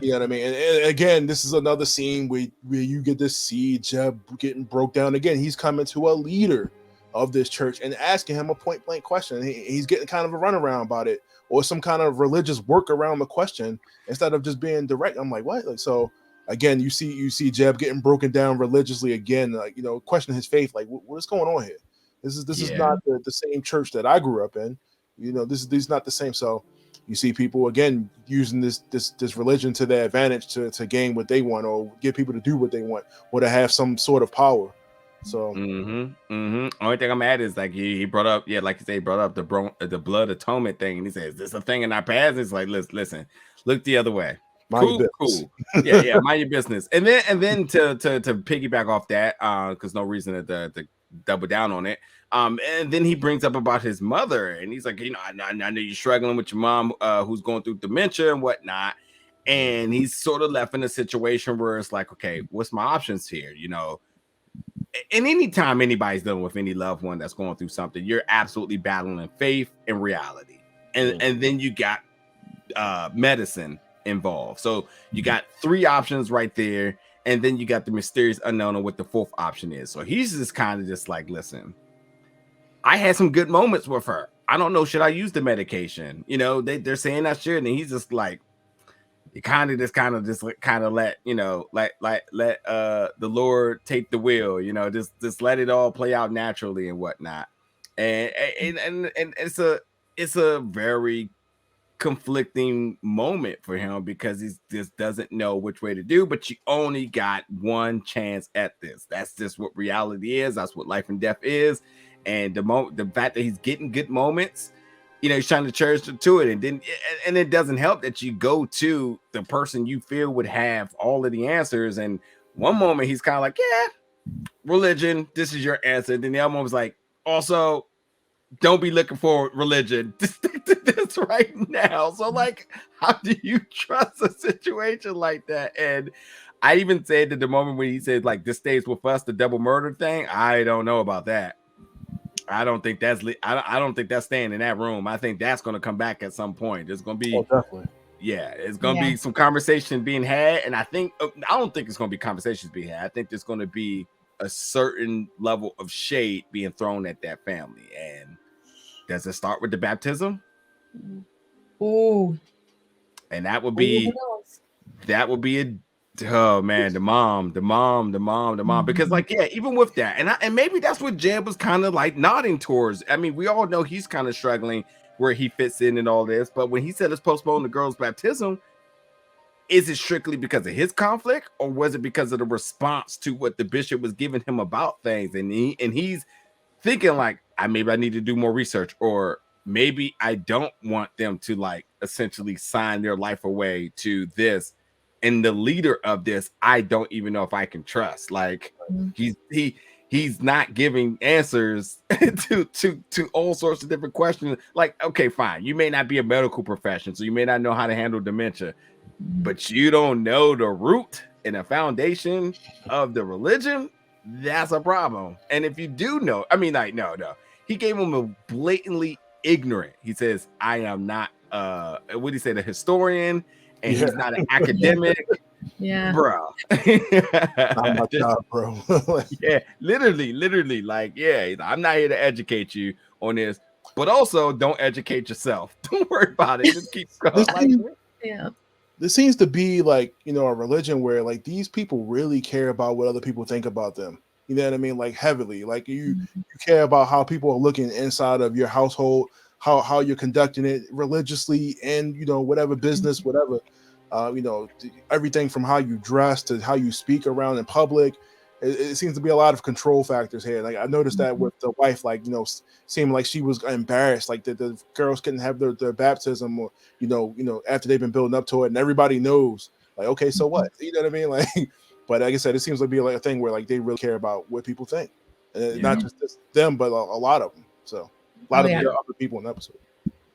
you know what I mean? And again, this is another scene where you get to see Jeb getting broke down again. He's coming to a leader of this church and asking him a point blank question. He's getting kind of a runaround about it, or some kind of religious work around the question instead of just being direct. I'm like, what? Like, so again, you see Jeb getting broken down religiously again, like, questioning his faith. Like, what's going on here? This is not the same church that I grew up in. This is not the same. So you see people again using this religion to their advantage to gain what they want, or get people to do what they want, or to have some sort of power. So only thing I'm at is like he brought up, like you say, he brought up the blood atonement thing, and he says, "Is this a thing in our past?" It's like, listen, look the other way. Cool. Yeah, mind your business. And then to piggyback off that, because no reason to double down on it. And then he brings up about his mother, and he's like, I know you're struggling with your mom, who's going through dementia and whatnot. And he's sort of left in a situation where it's like, okay, what's my options here? And anytime anybody's dealing with any loved one that's going through something, you're absolutely battling faith and reality. And then you got medicine involved. So you got three options right there. And then you got the mysterious unknown and what the fourth option is. So he's just kind of just like, listen, I had some good moments with her. I don't know, should I use the medication? They're saying I should. And he's just like, you kind of let the Lord take the wheel, just let it all play out naturally and whatnot. And it's a very conflicting moment for him, because he just doesn't know which way to do, but you only got one chance at this. That's just what reality is. That's what life and death is. And the fact that he's getting good moments, he's trying to cherish to it, and it doesn't help that you go to the person you feel would have all of the answers. And one moment he's kind of like, yeah, religion, this is your answer. Then the other one was like, also, don't be looking for religion. Just stick to this right now. So, like, how do you trust a situation like that? And I even said that the moment when he said, like, this stays with us, the double murder thing, I don't know about that. I don't think that's I don't think that's staying in that room. I think that's going to come back at some point. There's going to be definitely. Yeah, it's going to be some conversation being had, and I don't think it's going to be conversations being had. I think there's going to be a certain level of shade being thrown at that family. And does it start with the baptism? Ooh. And that would be a, oh man, the mom, because like, yeah, even with that, and maybe that's what Jeb was kind of like nodding towards. I mean, we all know he's kind of struggling where he fits in and all this, but when he said let's postpone the girl's baptism, is it strictly because of his conflict, or was it because of the response to what the bishop was giving him about things? And he's thinking like, maybe I need to do more research, or maybe I don't want them to like essentially sign their life away to this. And the leader of this, I don't even know if I can trust. Like, he's not giving answers to all sorts of different questions. Like, okay, fine, you may not be a medical profession, so you may not know how to handle dementia, but you don't know the root and the foundation of the religion. That's a problem. And if you do know, I mean, like, no, he gave him a blatantly ignorant. He says, I am not what did he say, the historian, and he's not an academic. Yeah, bro. Not my job, bro. Yeah, literally, like, yeah, I'm not here to educate you on this, but also don't educate yourself. Don't worry about it. Just keep going. Yeah. There seems to be like, you know, a religion where like these people really care about what other people think about them. You know what I mean? Like heavily. Like you care about how people are looking inside of your household, how you're conducting it religiously, and you know, whatever business, whatever. You know, everything from how you dress to how you speak around in public. It seems to be a lot of control factors here. Like I noticed that with the wife, like, you know, seemed like she was embarrassed, like the girls couldn't have their baptism, or you know, after they've been building up to it, and everybody knows, like, okay, so what? You know what I mean? Like, but like I said, it seems to be like a thing where like they really care about what people think, and not just them, but a lot of them. So a lot of the other people in the episode.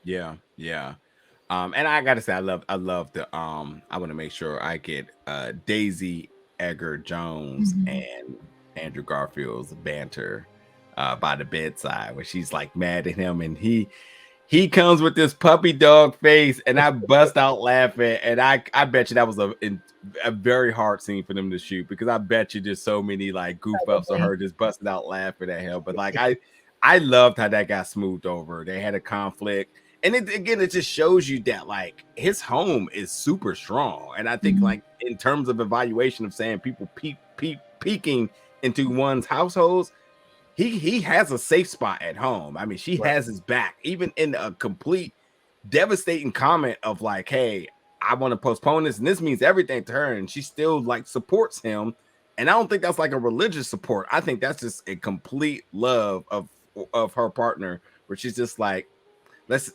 Yeah. And I gotta say, I love the I want to make sure I get Daisy, Edgar-Jones, and Andrew Garfield's banter by the bedside, where she's like mad at him, and he comes with this puppy dog face, and I bust out laughing. And I bet you that was a very hard scene for them to shoot, because I bet you there's so many like goof ups of her just busting out laughing at him. But like I loved how that got smoothed over. They had a conflict. And it just shows you that like his home is super strong. And I think like in terms of evaluation of saying people peeking into one's households, he has a safe spot at home. I mean, she has his back, even in a complete devastating comment of like, hey, I want to postpone this, and this means everything to her, and she still like supports him. And I don't think that's like a religious support. I think that's just a complete love of her partner, where she's just like, let's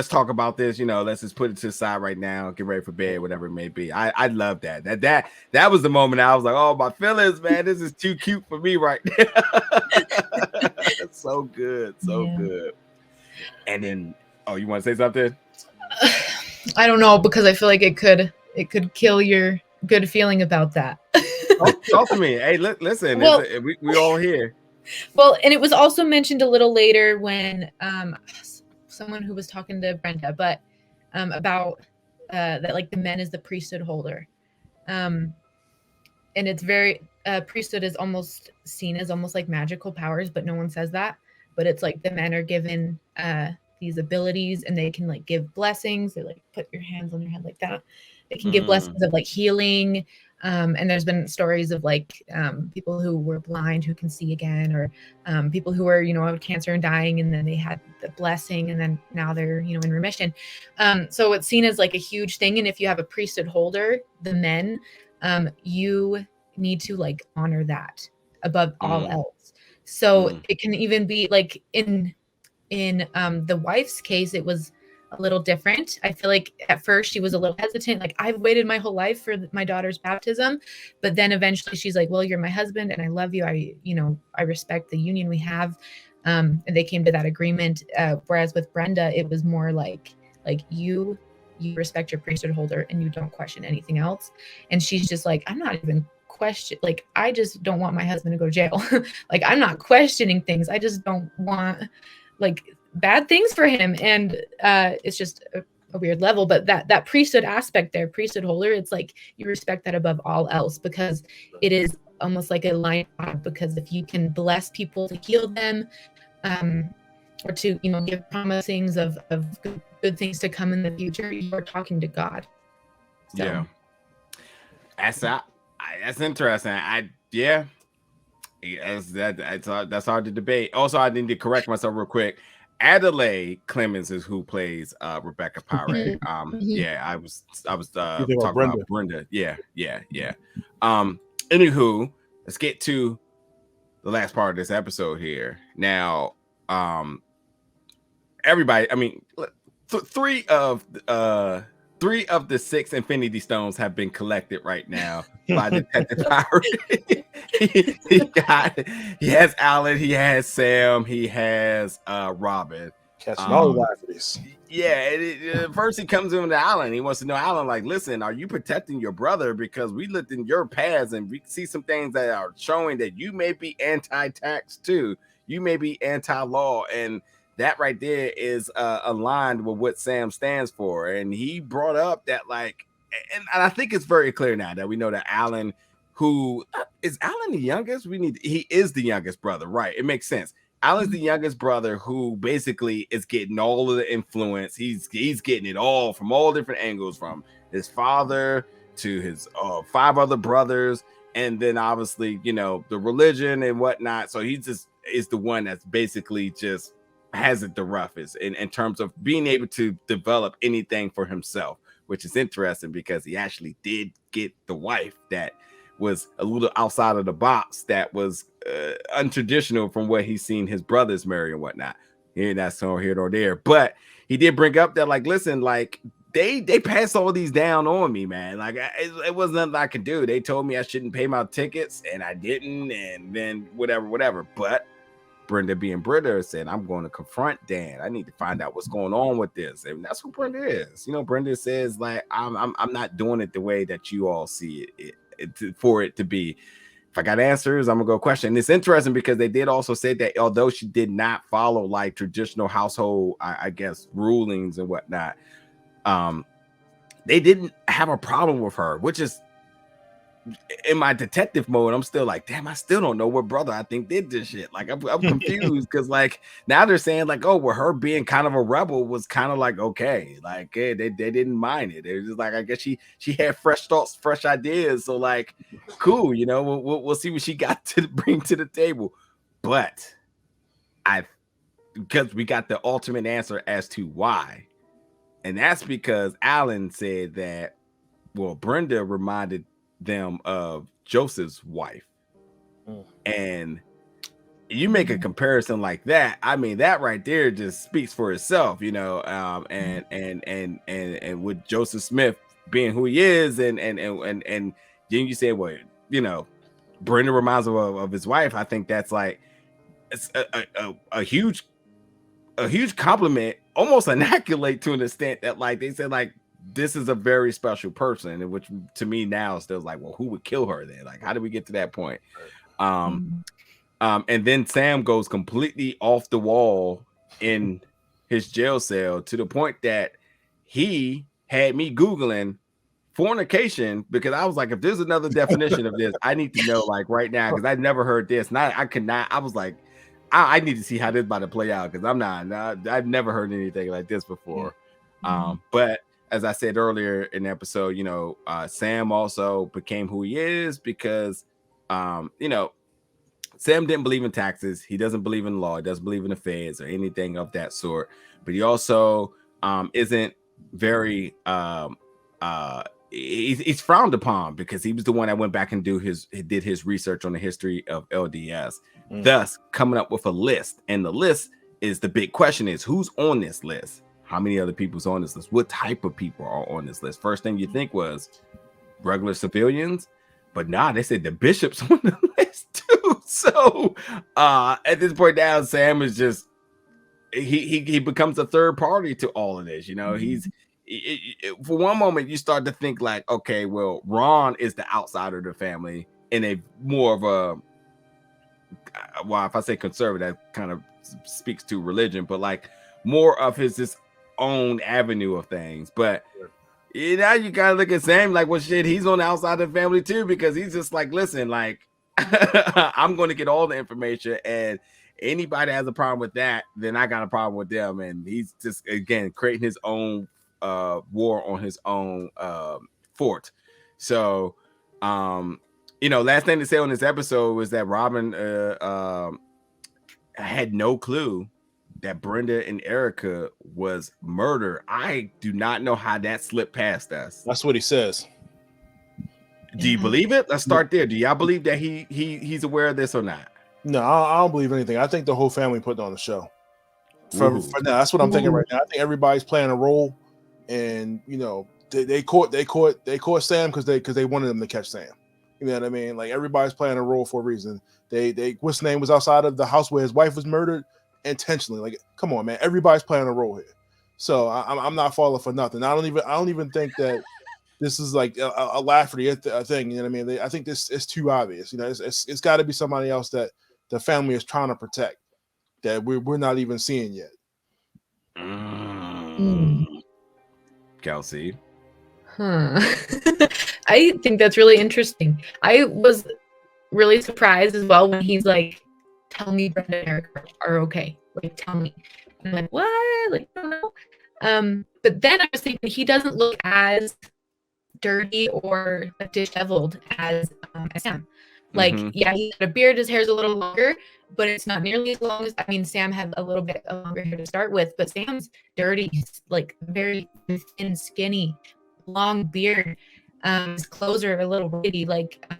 talk about this, let's just put it to the side right now, get ready for bed, whatever it may be. I love that was the moment I was like, oh, my feelings, man, this is too cute for me right now. So good. And then, oh, you want to say something? I don't know, because I feel like it could kill your good feeling about that. Talk to me. Hey, listen, well, we all here. Well, and it was also mentioned a little later when someone who was talking to Brenda, but about that like the men is the priesthood holder, and it's very priesthood is almost seen as almost like magical powers, but no one says that. But it's like the men are given these abilities, and they can like give blessings. They like put your hands on your head like that. They can give blessings of like healing. And there's been stories of like people who were blind who can see again, or people who were, have cancer and dying, and then they had the blessing, and then now they're, in remission. So it's seen as like a huge thing. And if you have a priesthood holder, the men, you need to like honor that above all else. So it can even be like in the wife's case, it was a little different. I feel like at first she was a little hesitant. Like, I've waited my whole life for my daughter's baptism. But then eventually she's like, well, you're my husband and I love you. I respect the union we have. And they came to that agreement. Whereas with Brenda, it was more like you respect your priesthood holder and you don't question anything else. And she's just like, I'm not even like, I just don't want my husband to go to jail. Like, I'm not questioning things. I just don't want like bad things for him. And it's just a weird level. But that priesthood aspect there, priesthood holder, it's like you respect that above all else, because it is almost like a line, because if you can bless people to heal them, or to give promisings of good things to come in the future, you're talking to God. So. Yeah, that's interesting. That's hard to debate. Also, I need to correct myself real quick. Adelaide Clemens is who plays Rebecca Pyre. Yeah, I was talking about Brenda. Yeah. Anywho, let's get to the last part of this episode here. Now, everybody, I mean, three of the 6 Infinity Stones have been collected right now by Detective Pyre. he has Alan, he has Sam, he has Robin. Catching all the Laffertys. Yeah, first he comes in to Alan. He wants to know, Alan, like, listen, are you protecting your brother? Because we looked in your past and we see some things that are showing that you may be anti-tax too. You may be anti-law, and that right there is aligned with what Sam stands for. And he brought up that, like, and I think it's very clear now that we know that Alan, who is Alan the youngest? He is the youngest brother, right? It makes sense. Alan's the youngest brother who basically is getting all of the influence. He's getting it all from all different angles, from his father to his 5 other brothers, and then obviously, you know, the religion and whatnot. So he just is the one that's basically just has it the roughest in terms of being able to develop anything for himself, which is interesting because he actually did get the wife that was a little outside of the box, that was untraditional from what he's seen his brothers marry and whatnot. Here, that's nor here nor there. But he did bring up that, like, listen, like they passed all these down on me, man. Like it was nothing I could do. They told me I shouldn't pay my tickets, and I didn't, and then whatever. But Brenda, being Brenda, said, I'm going to confront Dan. I need to find out what's going on with this. And that's what Brenda is. You know, Brenda says, like, I'm not doing it the way that you all see it for it to be. If I got answers, I'm gonna go question. And it's interesting because they did also say that although she did not follow like traditional household, I guess, rulings and whatnot, they didn't have a problem with her, which is, in my detective mode, I'm still like, damn, I still don't know what brother I think did this shit. Like I'm confused because like now they're saying like, oh, well, her being kind of a rebel was kind of like okay, like they didn't mind it. It was just like, I guess she had fresh thoughts, fresh ideas. So like, cool, you know, we'll see what she got to bring to the table. But because we got the ultimate answer as to why, and that's because Alan said that, well, Brenda reminded them of Joseph's wife. And you make a comparison like that, I mean, that right there just speaks for itself, you know. And with Joseph Smith being who he is, and then you say, well, you know, Brenda reminds him of his wife. I think that's like it's a huge compliment, almost an accolade to an extent that like they said like this is a very special person, which to me now still like, well, who would kill her then? Like, how did we get to that point? And then Sam goes completely off the wall in his jail cell to the point that he had me Googling fornication, because I was like, if there's another definition of this, I need to know like right now, because I'd never heard this. And I could not, I was like, I need to see how this is about to play out, because I've never heard anything like this before. But as I said earlier in the episode, you know, Sam also became who he is because, you know, Sam didn't believe in taxes. He doesn't believe in law. He doesn't believe in the feds or anything of that sort. But he also isn't very, he's frowned upon because he was the one that went back and did his research on the history of LDS, thus coming up with a list. And the list is, the big question is, who's on this list? How many other people's on this list? What type of people are on this list? First thing you think was regular civilians, but nah, they said the bishop's on the list too. So at this point now, Sam is just he becomes a third party to all of this. You know, for one moment you start to think like, okay, well, Ron is the outsider of the family in a more of a, well, if I say conservative, that kind of speaks to religion, but like more of his own avenue of things. But you know, you gotta look at Sam like, well, shit, he's on the outside of the family too, because he's just like, listen, like I'm going to get all the information, and anybody has a problem with that, then I got a problem with them. And he's just again creating his own war on his own fort. So you know, last thing to say on this episode was that Robin had no clue that Brenda and Erica was murdered. I do not know how that slipped past us. That's what he says. Do you believe it? Let's start there. Do y'all believe that he's aware of this or not? No, I don't believe anything. I think the whole family put on the show. For now, that's what I'm thinking right now. I think everybody's playing a role, and you know, they caught Sam because they wanted them to catch Sam. You know what I mean? Like everybody's playing a role for a reason. They what's his name was outside of the house where his wife was murdered intentionally. Like, come on, man, everybody's playing a role here. So I'm not falling for nothing. I don't even think that this is like a Lafferty thing. You know what I mean? I think this is too obvious. You know, it's got to be somebody else that the family is trying to protect that we're not even seeing yet. Kelsey. I think that's really interesting. I was really surprised as well when he's like tell me Brenda and Eric are okay. Like, tell me. And I'm like, what? Like, I don't know. But then I was thinking he doesn't look as dirty or disheveled as Sam. Like, yeah, he's got a beard, his hair's a little longer, but it's not nearly as long as, I mean, Sam had a little bit longer hair to start with, but Sam's dirty. He's like very thin, skinny, long beard. His clothes are a little ratty. Like,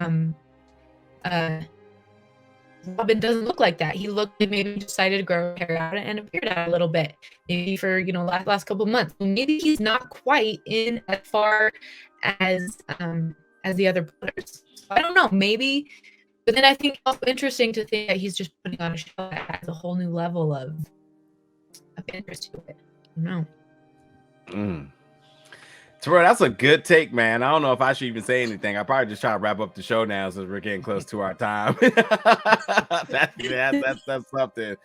Robin doesn't look like that. He looked like maybe decided to grow hair out and a beard out a little bit, maybe for, you know, last couple of months. Maybe he's not quite in as far as the other brothers. I don't know, maybe. But then I think it's also interesting to think that he's just putting on a show that has a whole new level of interest to it. I don't know. Terrell, that's a good take, man. I don't know if I should even say anything. I probably just try to wrap up the show now since we're getting close to our time. That's something.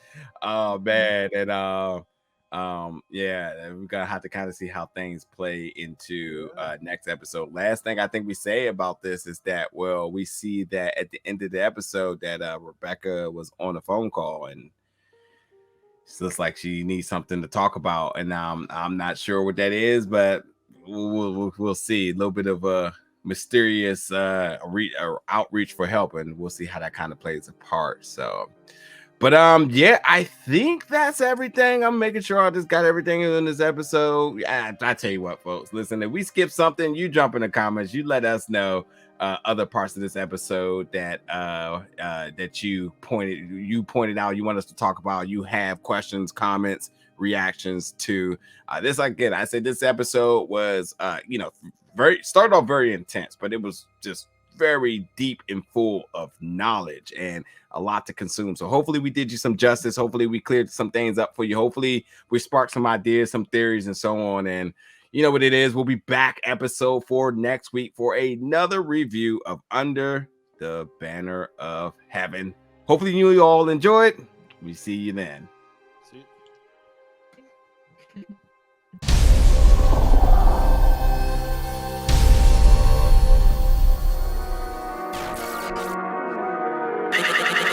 Oh man, and yeah, we're gonna have to kind of see how things play into next episode. Last thing I think we say about this is that, well, we see that at the end of the episode that Rebecca was on a phone call and it looks like she needs something to talk about, and I'm not sure what that is, but we'll see. A little bit of a mysterious outreach for help, and we'll see how that kind of plays a part. So, but yeah, I think that's everything. I'm making sure I just got everything in this episode. I tell you what, folks, listen, if we skip something, you jump in the comments, you let us know other parts of this episode that that you pointed out, you want us to talk about, you have questions, comments, reactions to this. Again, I said this episode was started off very intense, but it was just very deep and full of knowledge and a lot to consume. So hopefully we did you some justice. Hopefully we cleared some things up for you. Hopefully we sparked some ideas, some theories, and so on. And you know what it is, we'll be back episode 4 next week for another review of Under the Banner of Heaven. Hopefully you all enjoy it. We see you then.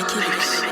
I